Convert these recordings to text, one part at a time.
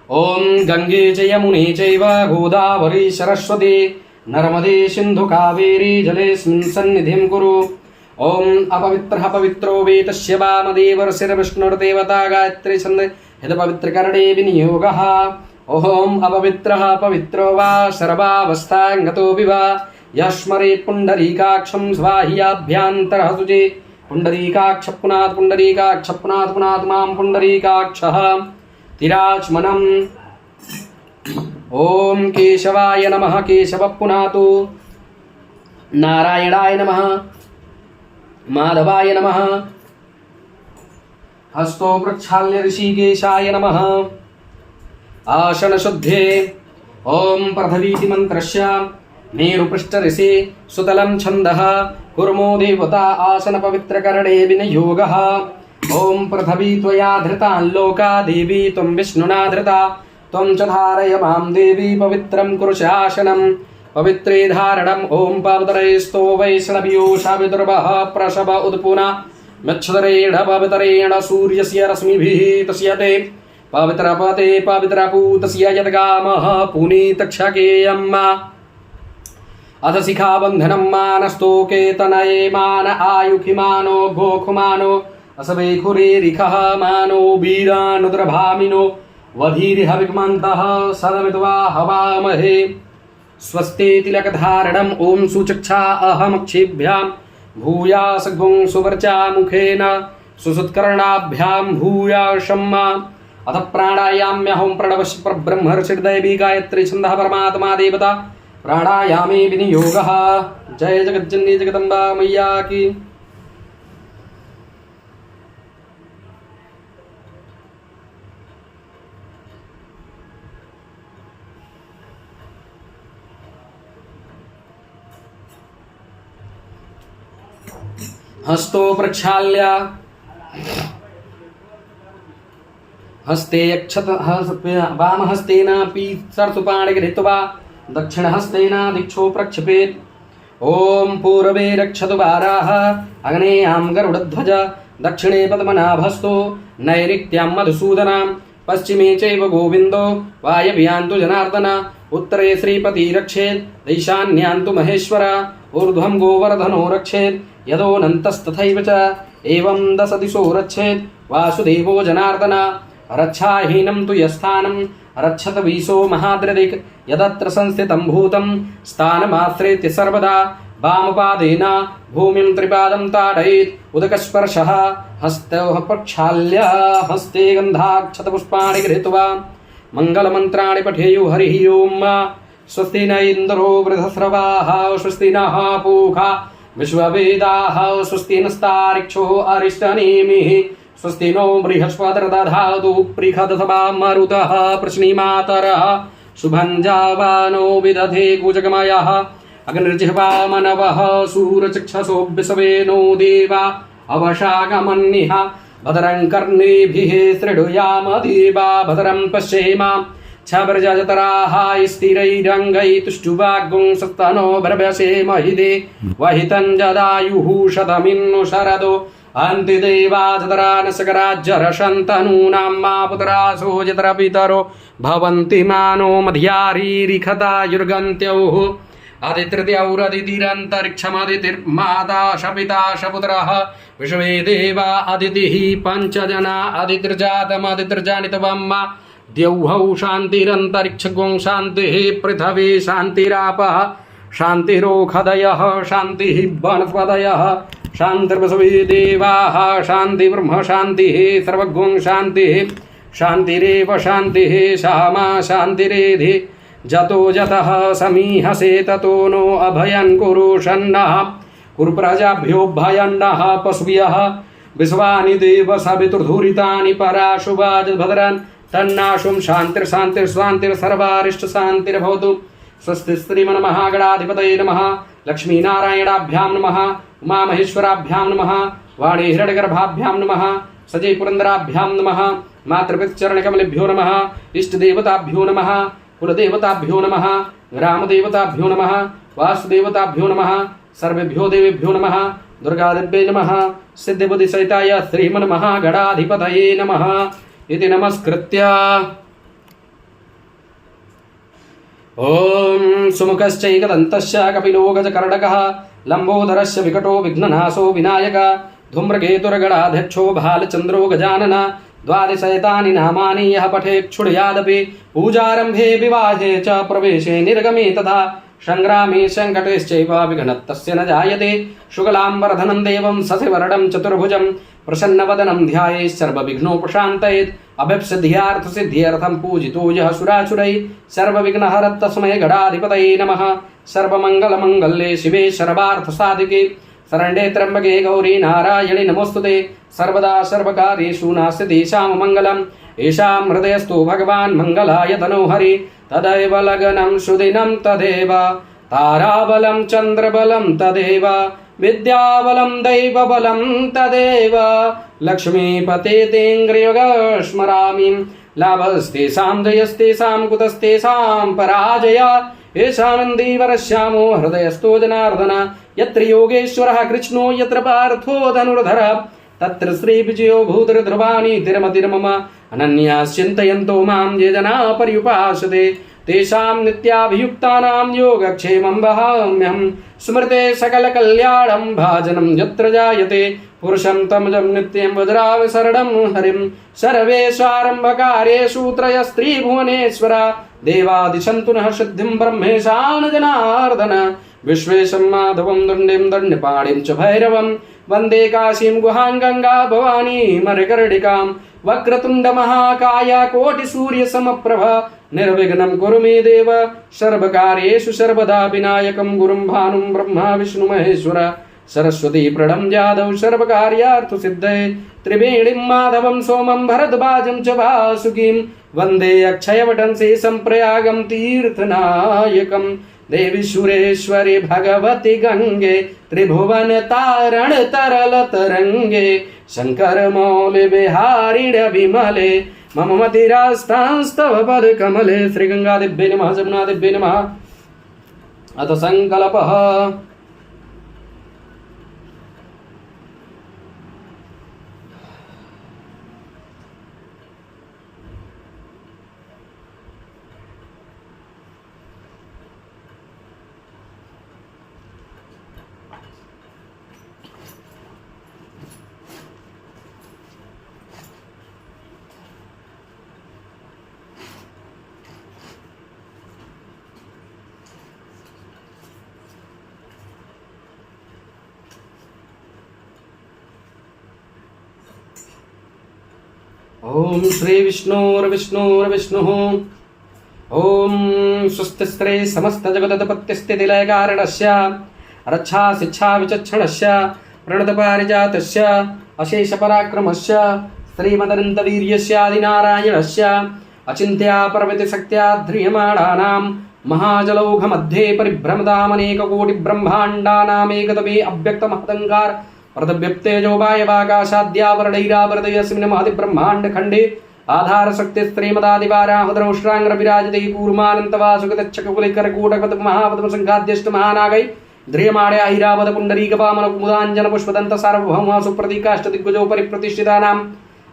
ओम गंगे च यमुने चैव गोदावरी सरस्वती नर्मदे सिंधु कावेरी जलेऽस्मिन् सन्निधिं कुरु। ओम अपवित्रः पवित्रो वेतस्य वामदेवर्षिर्विष्णुर्देवता गायत्री छन्दे यदपवित्रकरणे विनियोगः। ओम अपवित्रः पवित्रो वा सर्वावस्थां गतो विवा यस्मरेत् पुण्डरीकाक्षं स्वाह्याभ्यान्तरः सुजे। पुण्डरीकाक्ष पुनात् पुण्डरीकाक्ष पुनात् पुनात् मां पुण्डरीकाक्षः तिराचमनम्। ओम केशवाय नमः केशव पुनातु। नारायणाय नमः माधवाय नमः। हस्तो प्रक्षाल्य ऋषिकेशाय नमः। आसन शुद्धे ओम पृथ्वीति मंत्रस्य मेरुपृष्ठ ऋषि सुतलं छन्दः कुर्मो देवता आसन पवित्रकरणे विनियोगः। ओम पृथ्वी त्वया धृता लोका देवी त्वं विष्णुना धृता त्वं च धारय मां देवी पवित्रं कुरु शासनं पवित्रे धारणम्। ओम पवित्रैस्तो वैष्णव्योषा विदुर्वः प्रसव उद्पुना मच्छदरेण पवित्रेण सूर्यस्य रश्मिभिः तस्यते पवित्रपते पवित्रपूतस्य यद्गामः पुनीतक्षकेयम्। अथ शिखाबन्धनं मानस्तोके तनये मान आयुखिमानो गोखुमानो असवेखुरेरिखः मानो वीरानुद्रभामिनो वधीर्हविग्मन्तः सदमित्वा हवामहे। स्वस्ति तिलकधारणम् ओम सुचक्षा अहमक्षिभ्यां भूयासगुं सुवर्चा मुखेन सुसुत्कर्णाभ्यां भूयाशम्। अथ प्राणायाम्यहं प्रणवस्य परब्रह्मर्षिर्दैवी गायत्री छन्दः परमात्मा देवता प्राणायामे विनियोगः। जय जगज्जननी जगदम्बा मैया की। हस्तो प्रक्षाल्य हस्ते अक्षत वामहस्तेन पीत्सर्तुपाणि गृहीत्वा दक्षिणहस्तेन दिक्षो प्रक्षिपेत्। ओम पूर्वे रक्षतु वाराः अग्नेयां गरुडध्वज दक्षिणे पद्मनाभस्तो नैऋत्यां मधुसूदना पश्चिमे चैव गोविन्दो वायव्यान्तु जनार्दन उत्तरे श्रीपति रक्षेत् ईशान्यान्तु महेश्वर ऊर्ध्वं गोवर्धनो रक्षेत् यदोऽनन्तस्तथैव च एवं 10 दिशो रक्षेत् वासुदेवो जनार्दन। रक्षाहीनं तु यस्थानं रक्षत वीशो महाद्रदिक् यदत्र संस्थितं भूतं स्थानमाश्रित्य सर्वदा वामपादेन भूमिं त्रिपादं ताडयेत् उदकस्पर्शः हस्तौ प्रक्षाल्य हस्ते गन्धाक्षतपुष्पाणि गृहीत्वा मङ्गलमन्त्राणि पठेयुः। हरिः ओम्। स्वस्ति न इन्द्रो वृधस्रवाः स्वस्ति नः पूषा विश्ववेदाः स्वस्ति नस्तार्क्ष्यो अरिष्टनेमिः स्वस्ति नो बृहस्पतिर्दधातु पृषदसवा मरुतः प्रश्निमातरः शुभं जावानो विदधे कुजगमयः अग्निर्जिह्वा मनवः सूरचक्षसो विश्वेनो देवा अवशागमन्निः भद्रं कर्णेभिः शृणुयाम देवा भद्रं पश्येम छाब्रजतराः स्थिरैरङ्गैः तुष्टुवाग्गुं सत्तनो भर्भसे महिदे वहितं जदायुः शतमिन्नु शरदो अन्ति देवा जतरानसकराज्यरशन्तनूनां मा पुत्रासो जतर पितरो भवन्ति मानो मध्यारीरिखतायुर्गन्त्यौः अदितिरन्तरिक्षमदितिर्माता शपिता शपुत्रः विश्वे देवा अदितिः पञ्चजना अदितिर्जातमदितिर्जानितवम् द्यौहौ शान्तिरन्तरिक्षगुं शान्तिः पृथ्वी शान्तिरापः शान्तिरोखदयः शान्तिः वनस्पतयः शान्तिर्वसवे देवाः शान्तिर्ब्रह्म शान्तिः सर्वगुं शान्तिः शान्तिरेव शान्तिः सामा शान्तिरेधि जतो जतः समीहसे ततो नो अभयं कुरु षण्णः कुरु प्रजाभ्यो भयन्नः पशुभ्यः विश्वानि देव सवितुर्धूरितानि पराशुभाजभद्रान् तन्नाशुं शान्तिर्शान्तिर्शान्तिर्सर्वारिष्ट शान्तिर्भवतु। स्वस्ति श्रीमन्महागणाधिपतये नमः। लक्ष्मीनारायणाभ्यां नमः। उमामहेश्वराभ्यां नमः। वाणी हिरण्यगर्भाभ्यां नमः। सजय पुरन्दराभ्यां नमः। मातृपितृचरणकमलेभ्यो नमः। इष्टदेवताभ्यो नमः। कुलदेवताभ्यो नमः। ग्रामदेवताभ्यो नमः। वासुदेवताभ्यो नमः। सर्वेभ्यो देवेभ्यो नमः। दुर्गादेव्यै नमः। सिद्धिबुद्धिसहिताय श्रीमन्महागणाधिपतये नमः इति नमस्कृत्य ఓం సుముఖశ్చైకదంతస్య కపిలో గజకర్ణకః లంబోదరస్య వికటో విఘ్ననాశో వినాయక ధూమ్రకేతుర్గణాధ్యక్షో బాలచంద్రో గజానన ద్వాదశైతాని నామాని యః పఠేక్షుర్యాదపి పూజారంభే వివాహే చ ప్రవేశే నిర్గమే తథా సంగ్రామే సంకటేశ్చైవ విఘ్నస్తస్య న జాయతే శుక్లాంబరధనం దేవం సశివరడం చతుర్భుజం ప్రసన్నవదనం ధ్యాయేత్ సర్వవిఘ్నోపశాन्तయేత్ अभीप्सिद्ध्यार्थसिद्ध्यर्थं पूजितो यः सुरासुरैः सर्वविघ्नहरः तस्मै गणाधिपतये नमः। सर्वमङ्गलमङ्गल्ये शिवे सर्वार्थसाधिके शरण्ये त्र्यम्बके गौरी नारायणि नमोस्तुते। सर्वदा सर्वकार्येषु नास्ति तेषां मङ्गलम्। येषां हृदयस्थो भगवान् मङ्गलाय तनोहरि तदैव लग्नं सुदिनं तदेव ताराबलं चन्द्रबलं तदेव विद्याबलं दैवबलं तदेव लक्ष्मीपते तेऽङ्घ्रियुगस्मरामि लाभस्तेषां जयस्तेषां कुतस्तेषां पराजय येषानन्दीवरश्यामो हृदयस्थो जनार्दन यत्र योगेश्वरः कृष्णो यत्र पार्थो धनुर्धर तत्र श्रीविजयो भूतध्रुवाणि तिरमतिर्मम अनन्याश्चिन्तयन्तो मां ये जना पर्युपासते तेषां नित्याभियुक्तानां योगक्षेमं वहाम्यहं स्मृते सकलकल्याणं भाजनं यत्र जायते पुरुषं तमजं नित्यं वज्राव शरणं हरिं सर्वेष्वारम्भकार्येषु त्रयस्त्रिभुवनेश्वर देवादिशन्तु नः सिद्धिं ब्रह्मेशान जनार्दन विश्वेशं माधवं दण्डिं दण्डपाणिं च भैरवं वन्दे काशीं गुहां गंगा भवानी मरकर्णिकां वक्रतुण्ड महाकाय कोटिसूर्यसमप्रभ निर्विघ्नं कुरु मे देव सर्वकार्येषु सर्वदा विनायकं गुरुं भानुं ब्रह्मा विष्णु महेश्वर सरस्वती प्रणं जादव सर्वकार्यार्थसिद्धये त्रिवेणीं माधवं सोमं भरद्वाजं च वासुकीं वन्दे अक्षयवटं शेषं प्रयागं तीर्थनायकं देवी सुरेश्वरी भगवती गंगे त्रिभुवन तारण तरल तरंगे शंकर मौलि बिहारिण विमले मम मतिरास्तांस्तव पद कमले। श्री गंगादिभ्ये नमः जमुनादिभ्ये नमः। अथ संकल्पः। ओम श्री विष्णुर्विष्णुर्विष्णुः। ओम स्वस्ति श्री समस्त जगदपत्यस्थितिलय कारणस्य रक्षा शिक्षा विचक्षणस्य प्रणत पारिजातस्य अशेष पराक्रमस्य श्रीमदनन्तवीर्यस्य आदिनारायणस्य अचिन्त्या परमिति शक्त्या ध्रियमाणानां महाजलौघ मध्ये परिभ्रमतामनेक कोटि ब्रह्माण्डानामेकतमे अव्यक्तमहदङ्कार प्रदव्यप्तेजो वायवाकाशाद्यावरणैरावृतयस्मिन् महति ब्रह्माण्ड खण्डे आधार शक्ति श्रीमदादिवाराहुदरौष्ट्रांग्र विराजते कूर्मानन्तवासुगतच्छकुलिकरकूटपद महापद्म संघाद्यष्ट महानागै ध्रियमाणया हिरावद पुण्डरीकपामन कुमुदाञ्जन पुष्पदन्त सार्वभौम सुप्रतीकाष्ट दिग्गजो परिप्रतिष्ठितानाम्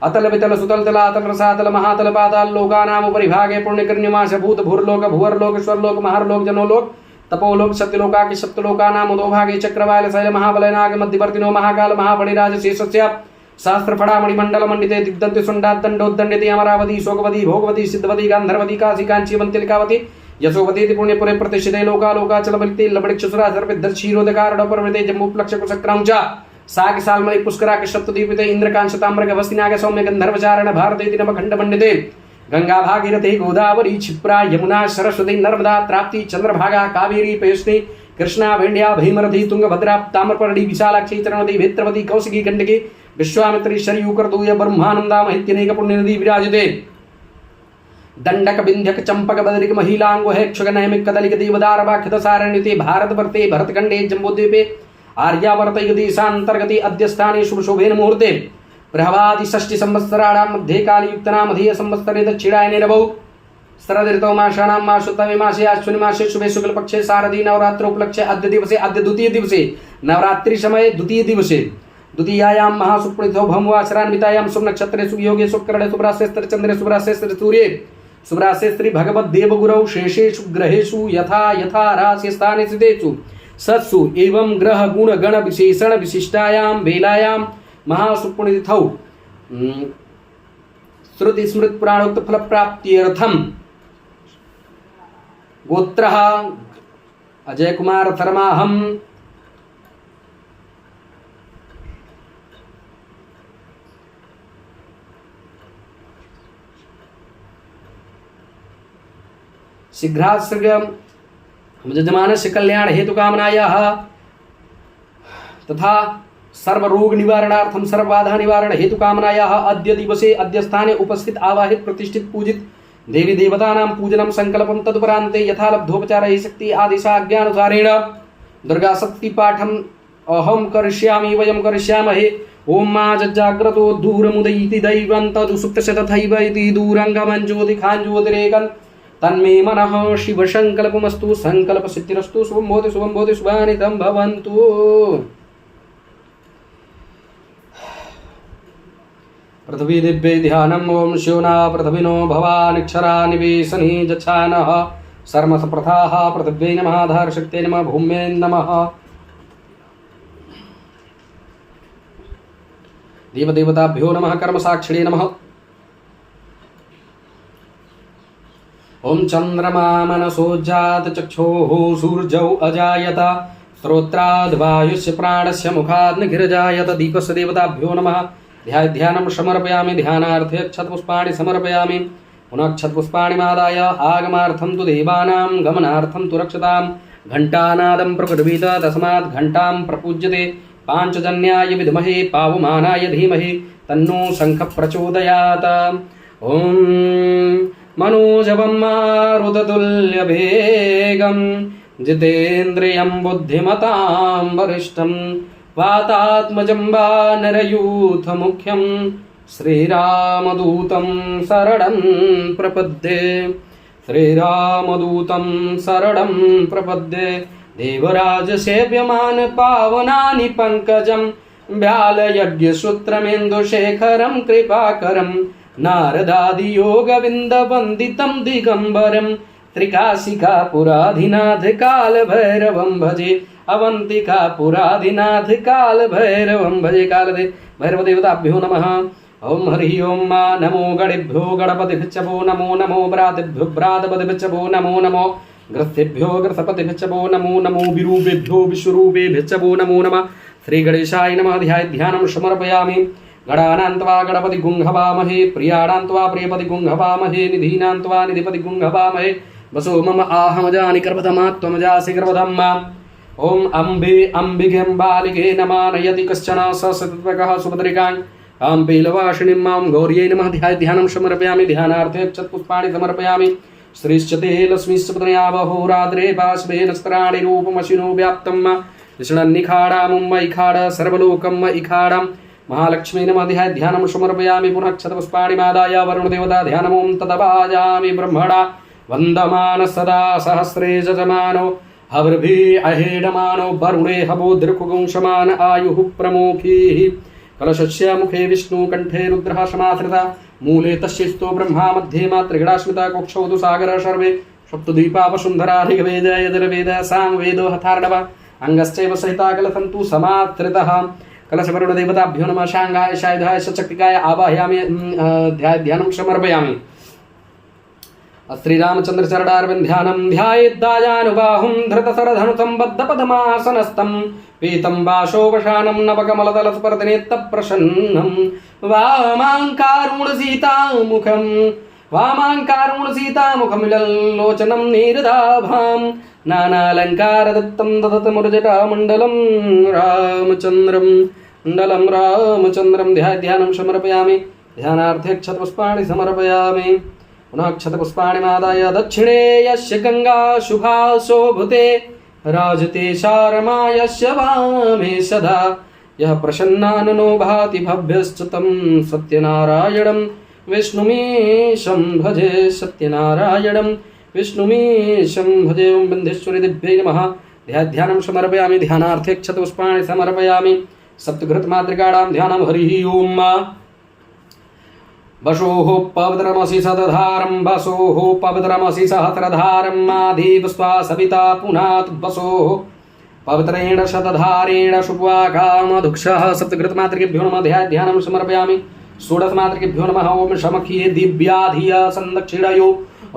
अतल वितल सुतल तलातल रसातल महातल पाताल लोकानाम् उपरिभागे पुण्यकर्ण्यमाश भूत भूर्लोक भुवर्लोक स्वरलोक महारलोक जनोलोक तपोलोक सत्यलोका सप्तलोकानां उदोभागे चक्रवाल शैल महाबलय नाग मध्यवर्तिनो महाकाल महाफणिराज शेषस्य सहस्रफणामणि मंडल मंडिते दिग्दन्ति सुंडादंडोदंडिते अमरावती शोकवती भोगवती सिद्धवती गांधर्वती काशी कांचीवंती लिकावती यशोवती पुण्यपुरे प्रतिष्ठिते लोकालोकाचल बलिते लबड़िक्षुसुरा सर्पिद्धर्षीरोदकारण पर्वते जम्बूप्लक्ष कुशक्रंच साग सालमणि पुष्करा सप्तदीपिते इंद्रकांश ताम्रक वस्तिनाग सौम्य गंधर्वचारण भारते नवखंड मंडिते गंगा भागीरथी गोदावरी क्षिप्रा यमुना सरस्वती नर्मदा त्राप्ति चंद्रभागा कावेरी पेयस्नी कृष्णा भेंडिया भीमरथी तुंगभद्रा ताम्रपर्णी विशालाक्षी चरणवती भेत्रवती कौशिकी गंडकी विश्वामित्री शरयू कर्दूय ब्रह्मानंदा महित्यनेक पुण्यनदी विराजते दंडक विंध्यक चंपक बदरिक महिलांगो हेक्षुक नैमिक कदलिक देवदारवाख्यत सारण्यते भारतवर्ते भरतखंडे जम्बूद्वीपे आर्यावर्त युगदेशांतर्गते अद्यस्थाने शुभशोभेन मुहूर्ते बृहवादि षष्टि संवत्सराणां मध्ये कालयुक्तनां मधीय संवत्सरे दक्षिणायने नवौ शरद ऋतौ मासानां मासोत्तमे मासे अश्विनी मासे शुभे शुक्ल पक्षे शारदी नवरात्रोपलक्ष्ये अद्य दिवसे अद्य द्वितीय दिवसे नवरात्रि समये द्वितीय दिवसे द्वितीयायां महासुप्रणितो भौमवासरान्वितायां शुभ नक्षत्रे शुभ योगे शुभ करणे शुभ राशे चंद्रे शुभ राशे सूर्ये शुभराशे श्री भगवद्देवगुरौ शेषेषु ग्रहेषु यथा यथा राशिस्थाने स्थितेषु सत्सु एवं ग्रह गुण गण विशेषण विशिष्टायां वेलायां महासुपुण्यतिथौ श्रुति स्मृत पुराणोक्त फल प्राप्त्यर्थम गोत्रः अजय कुमार शर्माहम शीघ्राश्रय यजमानस्य कल्याण हेतु कामनायाः तथा सर्वरोग निवारणार्थम सर्वबाधा निवारण हेतु कामनायाः अद्य दिवसे अद्य स्थाने उपस्थित आवाहित प्रतिष्ठित पूजित देवी देवतानां पूजनं संकल्पं तदुपरान्ते यथा लब्धोपचारैः शक्ति आदिशाज्ञानुसारेण दुर्गा शक्ति पाठम् अहं करिष्यामि वयं करिष्यामहे ओम मा जाग्रतो दूरमुदयिति दैवं तदुसुप्तशतथैव इति दूरङ्गमं ज्योतिखाञ्ज्योतिरेकं तन्मे मनः शिव संकल्पमस्तु संकल्प सिद्धिरस्तु शुभं भवति शुभानितं भवन्तु। पृथ्वी दिव्ये ध्यानम् ओम शिवना पृथ्विनो भवानिक्षरा निवेशनी जच्छानः सर्मस प्रथाः पृथिव्यै नमः आधारशक्त्यै नमः भूम्यै नमः देवदेवताभ्यो नमः कर्मसाक्षिणे नमः। ओम चंद्रमा मनसोज्जात चक्षुः सूर्यौ अजायत श्रोत्राद् वायुस्य प्राणस्य मुखाद् निखिरजायत दीपस्य देवताभ्यो नमः। ध्यानं समर्पयामि ध्यानार्थे अक्षतपुष्पाणि समर्पयामि पुनः अक्षतपुष्पाणि मादाय आगमार्थं तु देवानां गमनार्थं तु रक्षतां घण्टानादं प्रकुर्वीत तस्मात् घण्टां प्रपूज्यते पाञ्चजन्याय विद्महे पावमानाय धीमहि तन्नो शङ्खः प्रचोदयात्। ॐ मनोजवं मारुततुल्यवेगं जितेन्द्रियं बुद्धिमतां वरिष्ठं वातात्मजं वानरयूथमुख्यं श्रीरामदूतं शरणं प्रपद्ये श्रीरामदूतं शरणं प्रपद्ये। देवराजसेव्यमान पावनानि पङ्कजं व्यालयज्ञसूत्रमेन्दुशेखरं कृपाकरं नारदादियोगविन्दवन्दितं दिगम्बरं त्रिकाशिकापुराधिनाथ कालभैरवं भजे अवन्तिकापुराधिनाथ कालभैरवं भजे। कालदे भैरवदेवताभ्यो नमः। ओम हरि ओम मा नमो गणेभ्यो गणपतिभ्यो नमो नमो व्रातेभ्यो व्रातपतिभ्यो नमो नमो ग्रस्थेभ्यो ग्रथपतिभ्यो नमो नमो विरूपेभ्यो विश्वरूपेभ्यो नमो नमः। श्री गणेशाय नमः। ध्यानं समर्पयामि। गणानान्त्वा गणपति गुंहवामहे प्रियाणान्त्वा प्रियपति गुंहवामहे निधीनान्त्वा निधिपति गुंहवामहे वसो मम आहमजानि गर्भधमा त्वमजासि गर्भधम्मा। ओम अम्बे अम्बिकें बालिके नमः नयति कश्चन ससतत्वकः सुभद्रिकां अम्बीलवासिनीं मां गौर्यै नमः। ध्यानं समर्पयामि। ध्यानार्थे अक्षतपुष्पाणि समर्पयामि। श्रीश्चते लक्ष्मीश्च पत्न्यावहोरात्रे पार्श्वे नस्त्राणि रूपमशिनो व्याप्तं विष्णन्निखाडामुं इखाड सर्वलोकं इखाडं महालक्ष्मी नमः। ध्यानं समर्पयामि। पुनः क्षतपुष्पाणि मादाय वरुणदेवता ध्यानमों तदभाजामि ब्रह्मणा वन्दमान सदा सहस्रे जजमानो हविर्भिः अहेडमानो वरुणे हवो दृक्गुंशमान आयुः प्रमुखीः। कलशस्य मुखे विष्णु कंठे रुद्रः समाश्रिता मूले तस्यस्तो ब्रह्मा मध्ये मातृगणास्मिता कक्षौ तु सागर सर्वे सप्तद्वीपा वसुन्धरा ऋग्वेद यजुर्वेद सामवेदो हथार्णव अंगश्चैव सहिता कलसन्तु समाश्रितः। कलशवरुणदेवताभ्यो नमः। शांगाय शायुधाय शक्तिकाय आवाहयामि। ध्यानं समर्पयामि। श्रीरामचंद्र चरणारविन्ध्यानं ध्यायेद्दायानुबाहुं धृतसरधनुसम्बद्धपद्मासनस्थं पीतं वाशोपशानं नवकमलदलस्पर्धनेत्तप्रसन्नं वामाङ्कारुणसीतामुखं नीरदाभां नानालङ्कारदत्तं ददतमुरजटामण्डलं रामचन्द्रं ध्यानं समर्पयामि। ध्यानार्थे क्षतपुष्पाणि समर्पयामि। पुनः क्षतपुष्पाणि मादाय दक्षिणे यस्य गंगा शुभा शोभते राजते शारमा यस्य वामे सदा यः प्रसन्नाननो भाति भव्यश्च तं सत्यनारायणं विष्णुमीशं भजे सत्यनारायणं विष्णुमीशं भजे। ओं विन्ध्येश्वरी दिव्यै नमः। ध्यानं समर्पयामि। ध्यानार्थे क्षतपुष्पाणि समर्पयामि। समर्पयामि। ध्यानार्थे क्षतपुष्पाणि समर्पयामि। ध्यानार्थे क्षतपुष्पाणि समर्पयामि। ध्यानार्थे क्षतपुष्पाणि समर्पयामि। समर्पयामि। ध्यानार्थे क्षतपुष्पाणि समर्पयामि। ध्यानार्थे क्षतपुष्पाणि समर्पयामि। सप्तघृत मातृकाणां ध्यानं हरिः ओं। वसोः पवित्रमसि सदधारं वसोः पवित्रमसि सहस्रधारं आधीव स्वा सविता पुनात् वसोः पवित्रेण शतधारेण शुभवाकामधुक्षः सप्तघृतमातृकेभ्यो नमः ध्यानं समर्पयामि षोडशमातृकेभ्यो नमः ओम शमख्ये दिव्याधिया संदक्षिणयो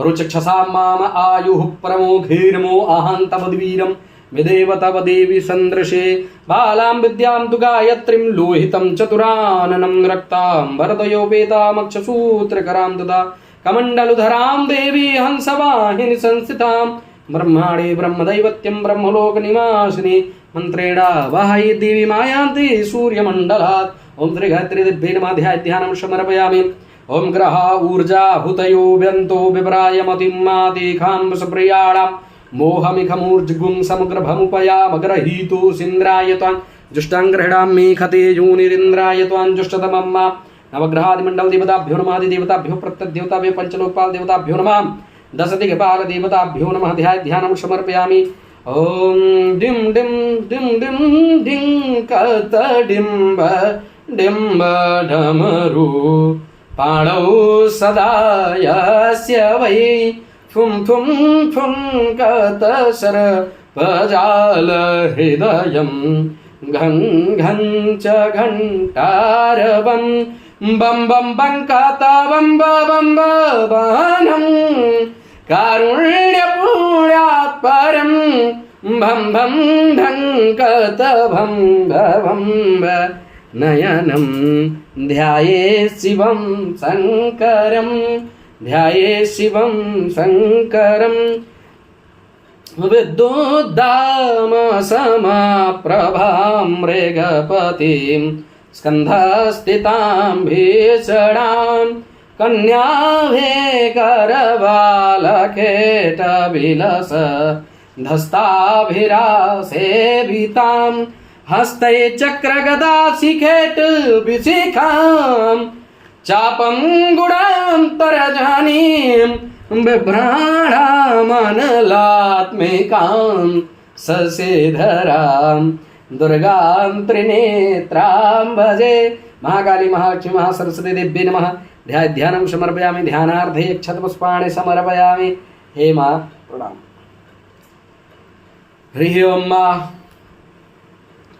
रुचक्षसां माम आयुः परमोघीर्मो अहं तवद्वीरं विदेव तव देवी सन्दृशे बालां विद्यां तु गायत्रीं लोहितं चतुराननं रक्तां वरदयोपेतामक्षसूत्रकरां तदा कमण्डलुधरां देवी हंसवाहिनी संस्थितां ब्रह्माणे ब्रह्मदैवत्यं ब्रह्मलोकनिवासिनी मन्त्रेण वाहयि देवी मायान्ति सूर्यमण्डलात् ओम श्री गायत्री दिव्ये नमः ध्यानं समर्पयामि ओम ग्रह ऊर्जा हुतयो व्यन्तो विप्रायमतिमातिखां सप्रियाणां मोहमिखमूर्जगुं समग्रभमुपयामग्रहीतो सिन्द्राय त्वां जुष्टां गृह्णामि खतेजोनिरिन्द्राय त्वां जुष्टतमं मां नवग्रहादिमण्डल देवताभ्यो नमः देवताभ्यो प्रत्यदेवताभ्यो पंचलोकपाल देवताभ्यो नमः दशदिक्पाल देवताभ्यो नमः ध्यानं समर्पयामि ओम डिं डिं डिं डिं डिं कतडिम्ब डिम्ब डमरु पाणौ सदा यस्य वै फुं फुं फुं कतसर पजाल हृदयं घं घं च घण्टारवं बं बं बं कता बं बं बनं कारुण्यपूर्णात् परं भं भं ढं कत भं भं नयनं ध्याये शिवं शङ्करं ध्याये शिवं शङ्करं विद्युद्दाम समाप्रभां मृगपतिं स्कन्धस्थितां भीषणां कन्याभे करवालखेटविलस धस्ताभिरासेवितां हस्ते चक्रगदा शिखेट विशिखां चापं गुणान्तरजानीं बिभ्राणामनलात्मिकां ससेधरां दुर्गां त्रिनेत्रां भजे महाकाली महालक्ष्मी महासरस्वती देव्यै नमः ध्यानं समर्पयामि ध्यानार्थे क्षतपुष्पाणि समर्पयामि हे मां प्रणाम हरिः ओं मां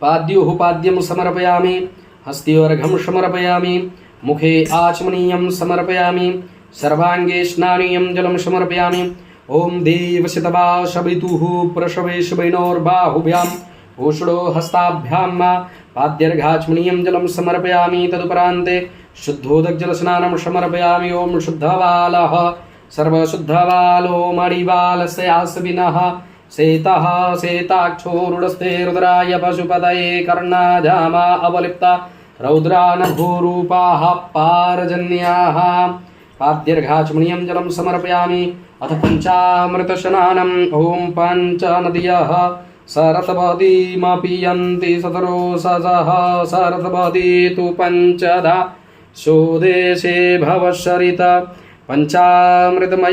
पाद्योः पाद्यं समर्पयामि हस्त्योर्घं समर्पयामि मुखे आचमनीयं समर्पयामि सर्वांगे स्नानीयं जलं समर्पयामि ओम देवशतवाशवितुः प्रशवेशवैनोर्बाहुभ्याम् ओषडो हस्ताभ्यां पाद्यर्घाचमनीयं जलं समर्पयामि तदुपरान्ते शुद्धोदकजलस्नानं समर्पयामि ओम शुद्धबालः सर्वशुद्धबालो मणिबालस्यास्विनः शेतः शेताक्षोरुडस्ते रुद्राय पशुपतये कर्णाजामा अवलिप्ता रौद्रानभूरूपाः पारजन्याः पाद्यर्घाचमनीयं जलं समर्पयामि अथ पञ्चामृतस्नानम् ॐ पञ्चनद्यः सरसवतीमपीयन्ति सतरोषसः सरसवती तु पञ्चधा सोदेशे भवशरित पञ्चामृतमयानीतं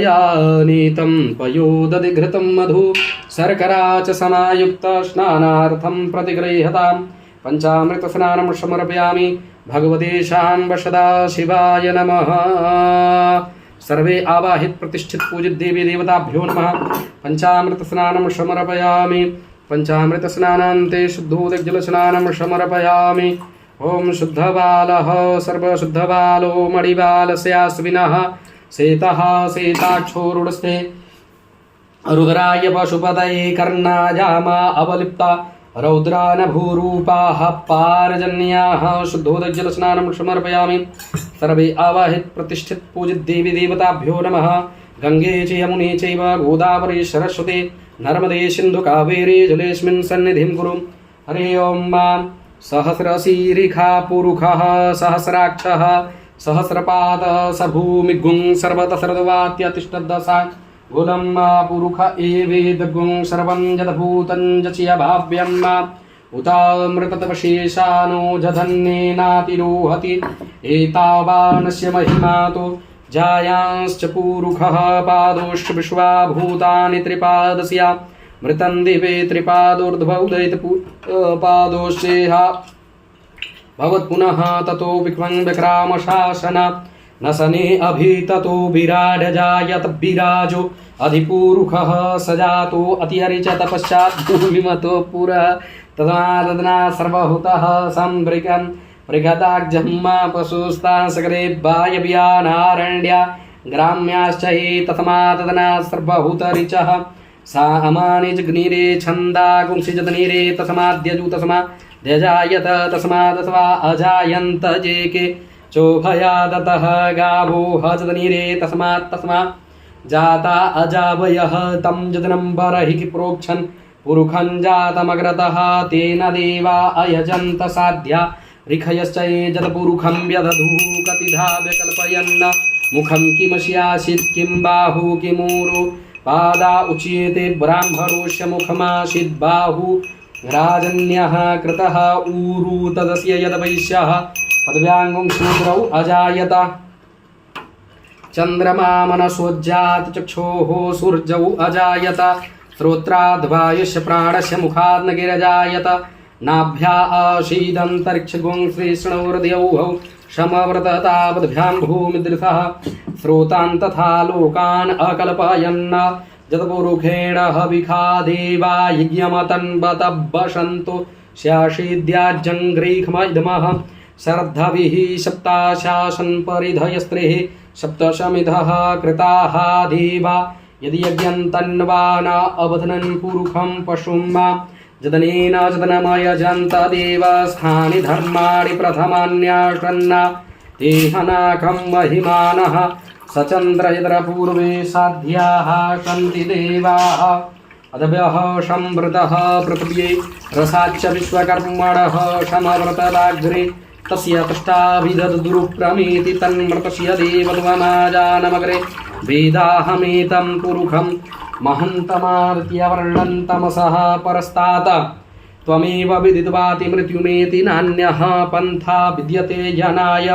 पयोदधिघृतं मधु शर्करा च समायुक्त स्नानार्थं प्रतिगृह्यताम् पञ्चामृतस्नानं समर्पयामि भगवते शाम्ब सदाशिवाय नमः सर्वे आवाहित प्रतिष्ठित पूजित देवी देवताभ्यो नमः पञ्चामृतस्नानं समर्पयामि पञ्चामृतस्नानान्ते शुद्धोदकजलस्नानं समर्पयामि ॐ शुद्धबालः सर्वशुद्धबालो मणिबालस्यास्विनः शेतः शेताक्षोरुडस्ते रुद्राय पशुपतये कर्णाजामा अवलिप्ता रौद्रानभूरूपाः पारजन्याः शुद्धोदकजलस्नानं समर्पयामि सर्वे आवाहित प्रतिष्ठित पूजित देवी देवताभ्यो नमः गंगे च यमुने चैव गोदावरी सरस्वती नर्मदे सिन्धु कावेरी जलेऽस्मिन् सन्निधिं कुरु हरि ओं मां सहस्रशीरिखा पुरुषः सहस्राक्षः सहस्रपाद स भूमिगुं सर्वतः सर्ववात्यतिष्ठद्दशा गुणं पुरुष एवेदगुं सर्वं यद्भूतं जस्य भाव्यं उतामृततपशेषानो जधन्येनातिरोहति एतावानस्य महिमा तु जायांश्च पुरुषः पादोश्च विश्वाभूतानि त्रिपादस्या मृतं दिवे त्रिपादोर्ध्वौदयितपादोश्चेह भवत् पुनः ततो विक्रमशासन न सने अभि ततो विराड जायत विराजो अधिपूरुखः सजातो अतिहरिच तपश्चात् भूमिमतो पुरा तदना सर्वभूतः संभृकन् बृहदाग्जह्मा पशुस्ता सकरे वायव्यानारण्या ग्राम्याश्च ये तस्मा तदना सर्वभूतरिचः सा अमानि जग्निरे छन्दा गुंसिजतनीरे तस्माद्यजु तस्मा ध्यजायत तस्मादथवा अजायन्त जेके चोभयादतः गावो हजतनीरे तस्मात् तस्मा जाता अजावयः तं जतनं बर्हिः प्रोक्षन् पुरुखं जातमग्रतः तेन देवा अयजन्त साध्या ऋखयश्च ये जतपुरुखं व्यदधुः कतिधा व्यकल्पयन् मुखं किमस्यासीत् किं बाहु किमूरु पादा उच्येते ब्राह्मणोऽस्य मुखमासीत् बाहु राजन्यः कृतः ऊरु तदस्य यद्वैश्यः पदव्याङ्गं शूद्रौ अजायत चन्द्रमा मनसोज्जात चक्षोः सूर्यौ अजायत श्रोत्राद्वायुष्य प्राणस्य मुखात् नगिरजायत नाभ्या आशीदन्तरिक्षगुं श्रीष्णोर्द्यौः समव्रततावद्भ्यां भूमिदृशः श्रोतान् तथा लोकान् अकल्पयन् जतपुरुखेण हविखा देवा यज्ञमतन्वतब्बशन्तु स्याशीद्याज्जङ्घ्रीखमइदमः शरद्धभिः सप्ताशासन् परिधयस्त्रिः सप्तशमिधः कृताः देवा यदि यज्ञं तन्वा न अवधनन् पुरुखं पशुं मा जतनेन जतनमयजन्त देवस्थानि धर्माणि प्रथमान्यासन्ना तेहनाकं महिमानः सचन्द्रयद्रपूर्वे साध्याः सन्ति देवाः अदभ्यः संवृतः पृथिव्यै रसाच्च विश्वकर्मणः समव्रतदाग्रे तस्य तष्टाभिदद्रुप्रमीति तन्मृतस्य देवत्वमाजानमग्रे वेदाहमेतं पुरुखं महन्तमादित्यवर्णन्तमसः परस्तात् त्वमेव विदित्वाति मृत्युमेति नान्यः पन्था विद्यते जनाय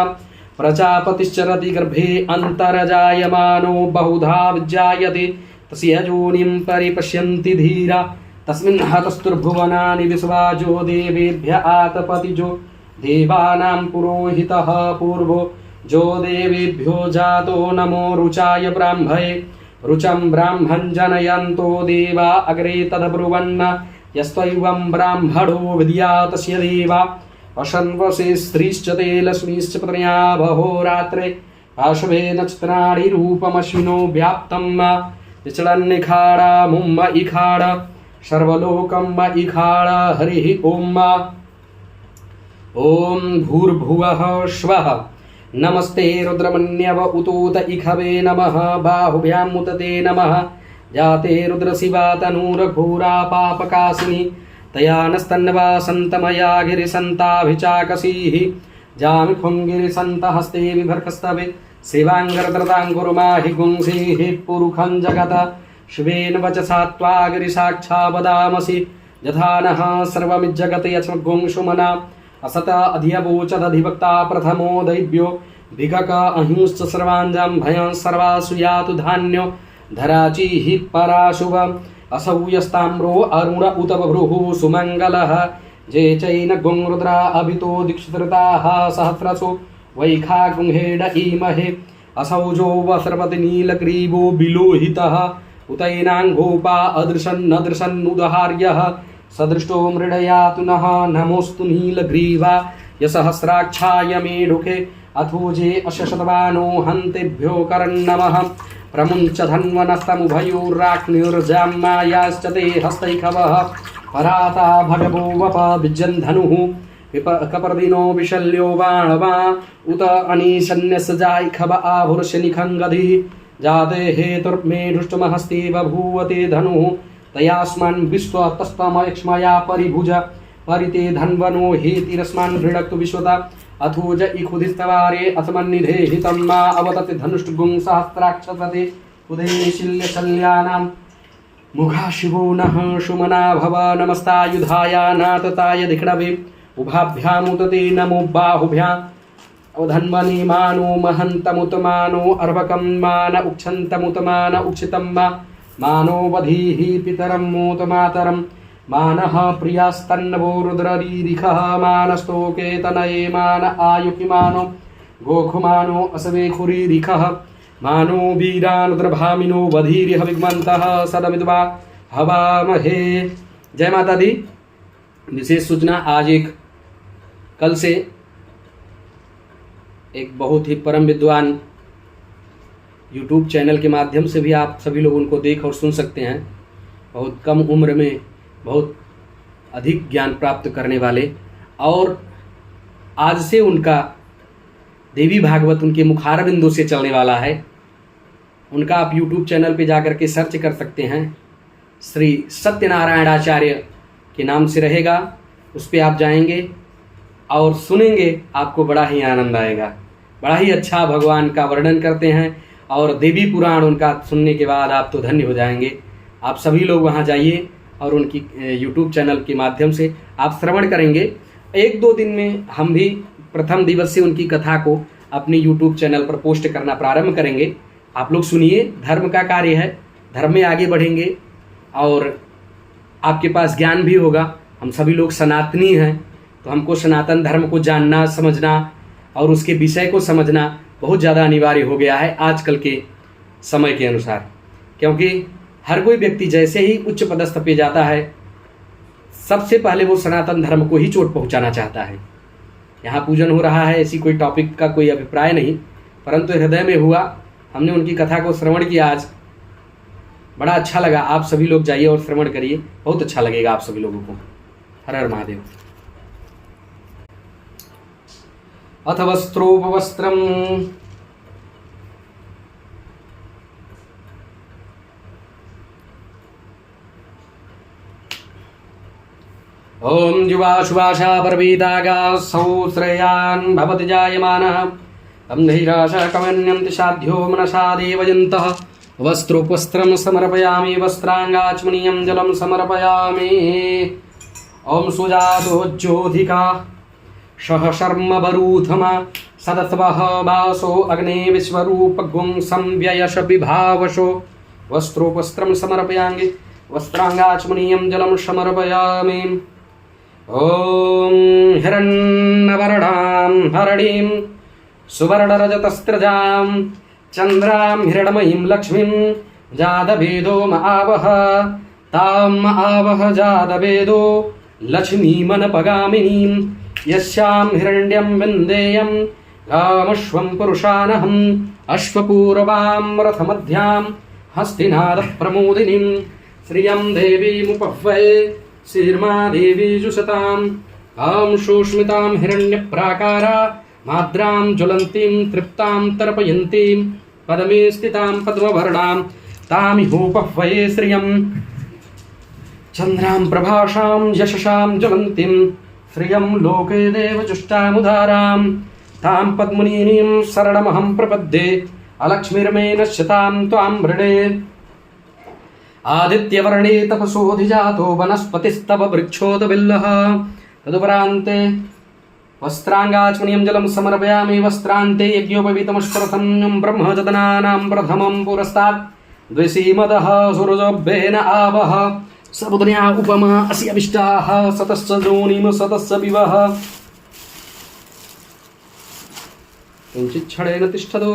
प्रजापतिश्चरति गर्भे अन्तर्जायमानो बहुधा विजायते तस्य योनिं परिपश्यन्ति धीरा तस्मिन् हतस्तुर्भुवनानि विश्वाजो देवेभ्य आतपतिजो देवानां पुरोहितः पूर्वो जो देवेभ्यो जातो नमो रुचाय ब्राह्मये रुचं ब्राह्मं जनयन्तो देवा अग्रे तद्ब्रुवन् यस्त्वैवं ब्राह्मणो विद्यात् तस्य देवा अशन्वसे स्त्रीश्च ते लक्ष्मीश्च पत्न्या बहोरात्रे पाशवे नक्षत्राणि रूपमश्विनो व्याप्तं विचलन्निखाडा मुम्म इखाड सर्वलोकं इखाड हरिः ॐ भूर्भुवः स्वः नमस्ते रुद्रमन्यव उतोत इखवे नमः बाहुभ्यां उतते नमः जाते रुद्रशिवा तनूरघोरा पापकाशिनी तया नस्तन्वा सन्तमया गिरिसन्ताभिचाकसीः जामिखुं गिरिसन्तहस्ते विभर्खस्तवे शिवाङ्गरत्रताङ्कुर्माहि गुंसीः पुरुखं जगत शिवेन वचसा त्वा गिरिसाक्षा वदामसि यथा नः सर्वमिज्जगत् यस्मद्गुंशुमना असत अधियवोचदधिवक्ता प्रथमो दैव्यो भिगक अहिंश्च सर्वाञ्जं भयं सर्वासु यातु धान्यो धराचिः पराशुभ असौ यस्ताम्रो अरुण उत बभ्रुः सुमङ्गलः जे चैन गुंरुद्रा अभितो दीक्षितृताः सहस्रसु वैखा गुंहेड ईमहे असौ जो वसर्वति नीलग्रीवो बिलोहितः उतैनाङ्गोपा अदृशन्नदृशन्नुदहार्यः सदृष्टो मृडयातु नः नमोऽस्तु नीलग्रीवा यसहस्राक्षाय मेढुके अथोजे अशशतवानो हन्तेभ्यो करन्नमः प्रमुञ्च धन्वनस्तमुभयोर्राक्निर्जाम्मायाश्च ते हस्तैखवः पराता भगवो वप विजन्धनुः कपर्दिनो विशल्यो बाणवा उत अनीशन्यसजाइखव आभुर्षनिखङ्गधिः जाते हेतुर्मेढुष्टमहस्ते बभूवते धनुः तयास्मान् विश्वतस्तमयक्ष्मया परिभुज परिते धन्वनो हेतिरस्मान् भृडक्तु विश्वता अथोज इखुधिस्तवारे असमन्निधे हितं मा अवतति धनुष्टुगुं सहस्राक्षसते उदयशिल्यशल्यानां मुखा शिवो नः सुमना भव नमस्तायुधाय नातताय धिक्णवे उभाभ्यामुदते नमो बाहुभ्याम् अवधन्वने मानो महन्तमुतमानो अर्भकं मान उक्षन्तमुतमान उक्षितं मानो वधीः पितरं मोतमातरं मानः प्रियास्तन्नवो रुद्ररीरिखः मानस्तोके तनये मान आयुकिमानो गोखुमानो असवे खुरीरिखः मानो वीरानुद्रभामिनो वधीरिह विग्मन्तः सदमिद्वा हवामहे। जय माता दी। विशेष सूचना, आज कल से एक बहुत ही परम विद्वान YouTube चैनल के माध्यम से भी आप सभी लोग उनको देख और सुन सकते हैं। बहुत कम उम्र में बहुत अधिक ज्ञान प्राप्त करने वाले, और आज से उनका देवी भागवत उनके मुखारबिंदु से चलने वाला है। उनका आप YouTube चैनल पे जाकर के सर्च कर सकते हैं, श्री सत्यनारायण आचार्य के नाम से रहेगा। उस पर आप जाएंगे और सुनेंगे, आपको बड़ा ही आनंद आएगा। बड़ा ही अच्छा भगवान का वर्णन करते हैं, और देवी पुराण उनका सुनने के बाद आप तो धन्य हो जाएंगे। आप सभी लोग वहाँ जाइए और उनकी YouTube चैनल के माध्यम से आप श्रवण करेंगे। 1-2 दिन में हम भी प्रथम दिवस से उनकी कथा को अपनी YouTube चैनल पर पोस्ट करना प्रारंभ करेंगे। आप लोग सुनिए, धर्म का कार्य है, धर्म में आगे बढ़ेंगे और आपके पास ज्ञान भी होगा। हम सभी लोग सनातनी हैं, तो हमको सनातन धर्म को जानना, समझना और उसके विषय को समझना बहुत ज़्यादा अनिवार्य हो गया है आजकल के समय के अनुसार, क्योंकि हर कोई व्यक्ति जैसे ही उच्च पदस्थ पे जाता है, सबसे पहले वो सनातन धर्म को ही चोट पहुंचाना चाहता है। यहाँ पूजन हो रहा है, ऐसी कोई टॉपिक का कोई अभिप्राय नहीं, परंतु हृदय में हुआ। हमने उनकी कथा को श्रवण किया आज, बड़ा अच्छा लगा। आप सभी लोग जाइए और श्रवण करिए, बहुत अच्छा लगेगा आप सभी लोगों को। हर हर महादेव। अथ वस्त्रोपवस्त्रम् ओम जुवाशुवाशा परवीतागा सौश्रेयान् भवति जायमानः तं धीराशा कमन्यं साध्यो मनसा देवयन्तः वस्त्रोपवस्त्रं समर्पयामि वस्त्रांगाचमनीयं जलं समर्पयामि। ओम सुजातोज्योधिका शर्म वरूथमा सदत्वः वासो अग्ने विश्वरूपगुं संव्ययश विभावशो वस्त्रोपस्त्रं समर्पयामि वस्त्रांगाचमनीयं जलं समर्पयामि। ओम हिरण्यवर्णां हरणीं सुवर्णरजतस्त्रजां चन्द्रां हिरण्मयीं लक्ष्मीं जातवेदो आवह ताम् आवह जातवेदो लक्ष्मीमनपगामिनीं यस्यां हिरण्यं विन्देयं गामश्वं पुरुषानहम् अश्वपूर्वां रथमध्यां हस्तिनादप्रमोदिनीं श्रियं देवीमुपह्वये शीर्मा देवी जुषताम् आं सुष्मितां हिरण्यप्राकारा माद्रां ज्वलन्तीं तृप्तां तर्पयन्तीं पदमे स्थितां पद्मवर्णां तामिहोपह्वये श्रियं चन्द्रां प्रभाषां यशसां ज्वलन्तीं श्रियं लोके देवजुष्टामुदारां तां पद्मिनीं शरणमहं प्रपद्ये अलक्ष्मीर्मे नश्यतां त्वां वृणे। आदित्यवर्णे तपसोऽधिजातो वनस्पतिस्तव वृक्षोदबिल्लः तदुपरान्ते वस्त्रांगाचमनीयं जलं समर्पयामि वस्त्रान्ते यज्ञोपवीतमश्वरथं ब्रह्मजदनानां प्रथमं पुरस्तात् द्विषीमदः सूरजोभ्येन आवह सर्वदुनिया उपमा असि अभिष्टाः सतस्य जोनिम सतस्य विवः किञ्चित् क्षणेन तिष्ठतु।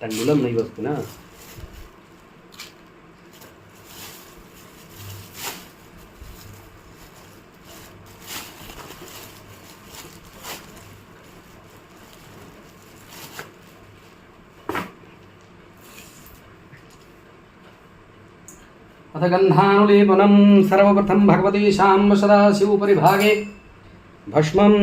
तण्डुलं नहीं वस्तु ना। अथ गन्धानुलेपनं सर्वप्रथम भगवती शाम्ब सदाशिव परिभागे भस्मं